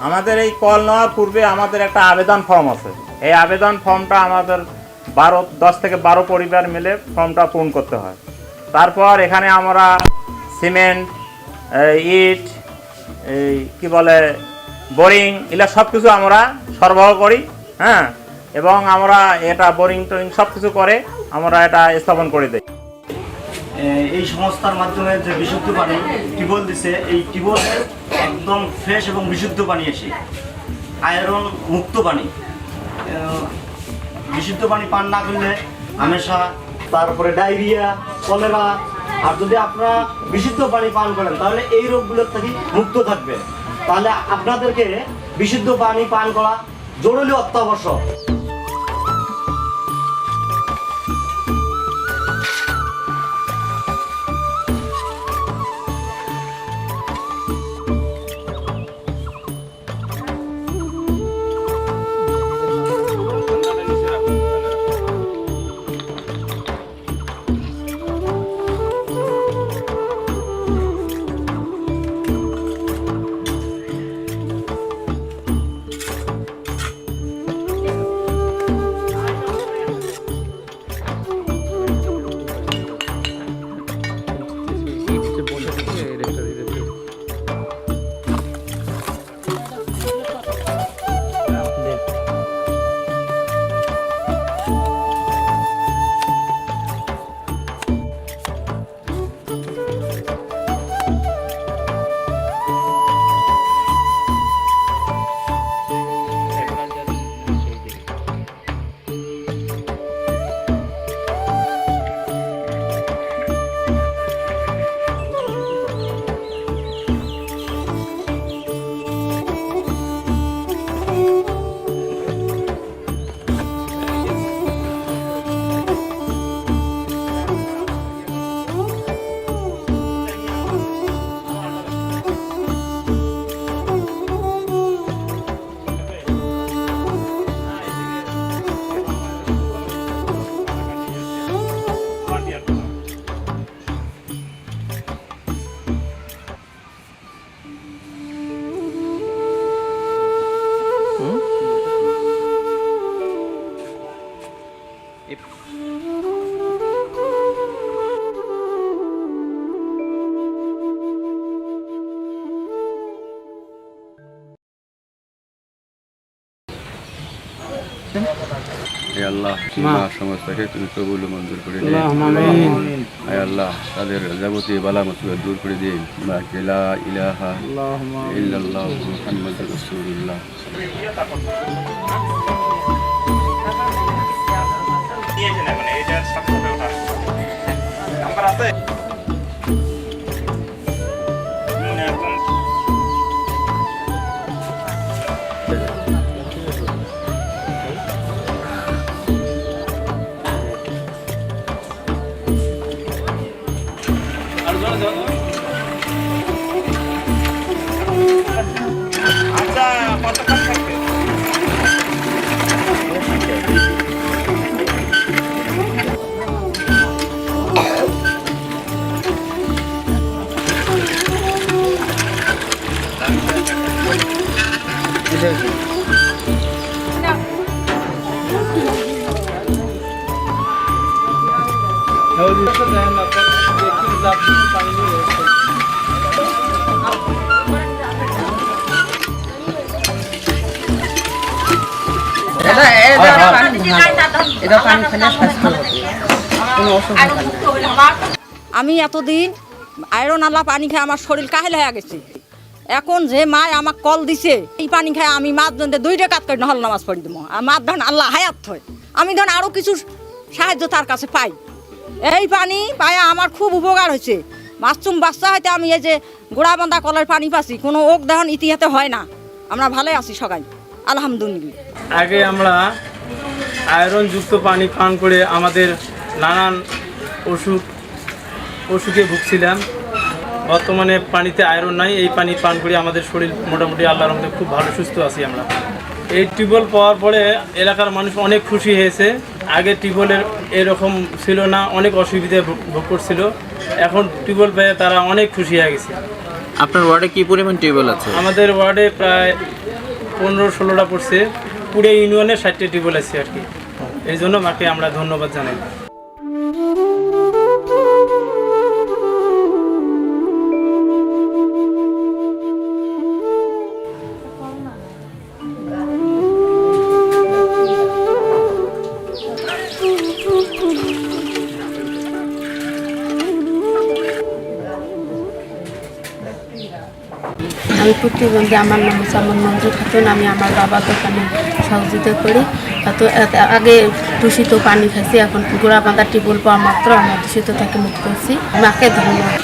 আমাদের এই কল নেওয়ার পূর্বে আমাদের একটা আবেদন ফর্ম আছে। এই আবেদন ফর্মটা আমাদের 10 থেকে 12 পরিবার মিলে ফর্মটা পূরণ করতে হয়। তারপর এখানে আমরা সিমেন্ট, ইট, এই কী বলে বোরিং, এগুলো সব কিছু আমরা সরবরাহ করি। হ্যাঁ, এবং আমরা এটা বোরিং টোরিং সব কিছু করে আমরা এটা স্থাপন করে দিই। এই সংস্থার মাধ্যমে যে বিশুদ্ধ পানি টিউবওয়েল দিছে, এই টিউবওয়েল একদম ফ্রেশ এবং বিশুদ্ধ পানি এসে আয়রন মুক্ত পানি। বিশুদ্ধ পানি পান না করলে হামেশা তারপরে ডায়রিয়া, কলেরা, আর যদি আপনারা বিশুদ্ধ পানি পান করেন তাহলে এই রোগগুলোর থেকে মুক্ত থাকবে। তাহলে আপনাদেরকে বিশুদ্ধ পানি পান করা জরুরি অত্যাবশ্যক। হে আল্লাহ, সমস্যাকে তুমি কবুল ও মঞ্জুর করে দিন। হে আল্লাহ, তাদের যাবতীয় বালা মুসিবত দূর করে দিন। লা ইলাহা ইল্লাল্লাহ মুহাম্মাদুর রাসূলুল্লাহ। আমি এতদিন আয়রন আলা পানি খেয়ে আমার শরীর কাহিল হয়ে গেছে। এখন যে মায় আমাকে কল দিছে, এই পানি খায় আমি মাছ ধরতে 2 টাকা করে নহল নামাজ পড়ি দেবো। আর মাছ ধরেন আল্লাহ হায়াত হয়, আমি ধরেন আরও কিছু সাহায্য তার কাছে পাই। এই পানি পায়া আমার খুব উপকার হয়েছে। মাছুম বাচ্চা হয়তো আমি এই যে গোড়াবান্ধা কলের পানি পাচ্ছি, কোনো ওক দেহন ইতিহাসে হয় না। আমরা ভালোই আছি সবাই, আলহামদুলিল্লাহ। আগে আমরা আয়রনযুক্ত পানি পান করে আমাদের নানান অসুখে ভুগছিলাম। বর্তমানে পানিতে আয়রন নাই, এই পানি পান করে আমাদের শরীর মোটামুটি আল্লাহর রহমতে খুব ভালো সুস্থ আছি আমরা। এই টিউবওয়েল পাওয়ার পরে এলাকার মানুষ অনেক খুশি হয়েছে। আগে টিউবওয়েলের এরকম ছিল না, অনেক অসুবিধায় ভোগ করছিল। এখন টিউবওয়েল পেয়ে তারা অনেক খুশি হয়ে গেছে। আপনার ওয়ার্ডে কি পরিমাণ টিউবওয়েল আছে? আমাদের ওয়ার্ডে প্রায় 15-16টা পড়ছে, পুরো ইউনিয়নে 60টা টিউবওয়েল আছে আর কি। এই জন্য মাকে আমরা ধন্যবাদ জানাই। আমি প্রতিবন্ধী, আমার নাম হচ্ছে আমার মঞ্জুর খাতুন। আমি আমার বাবার দোকানে সহযোগিতা করি। তো আগে দূষিত পানি খাইছি, এখন গোড়া বাঁধা টিউবওয়েল পাওয়া মাত্র আমরা দূষিত থেকে মুক্ত হচ্ছি। মাকে ধন্যবাদ।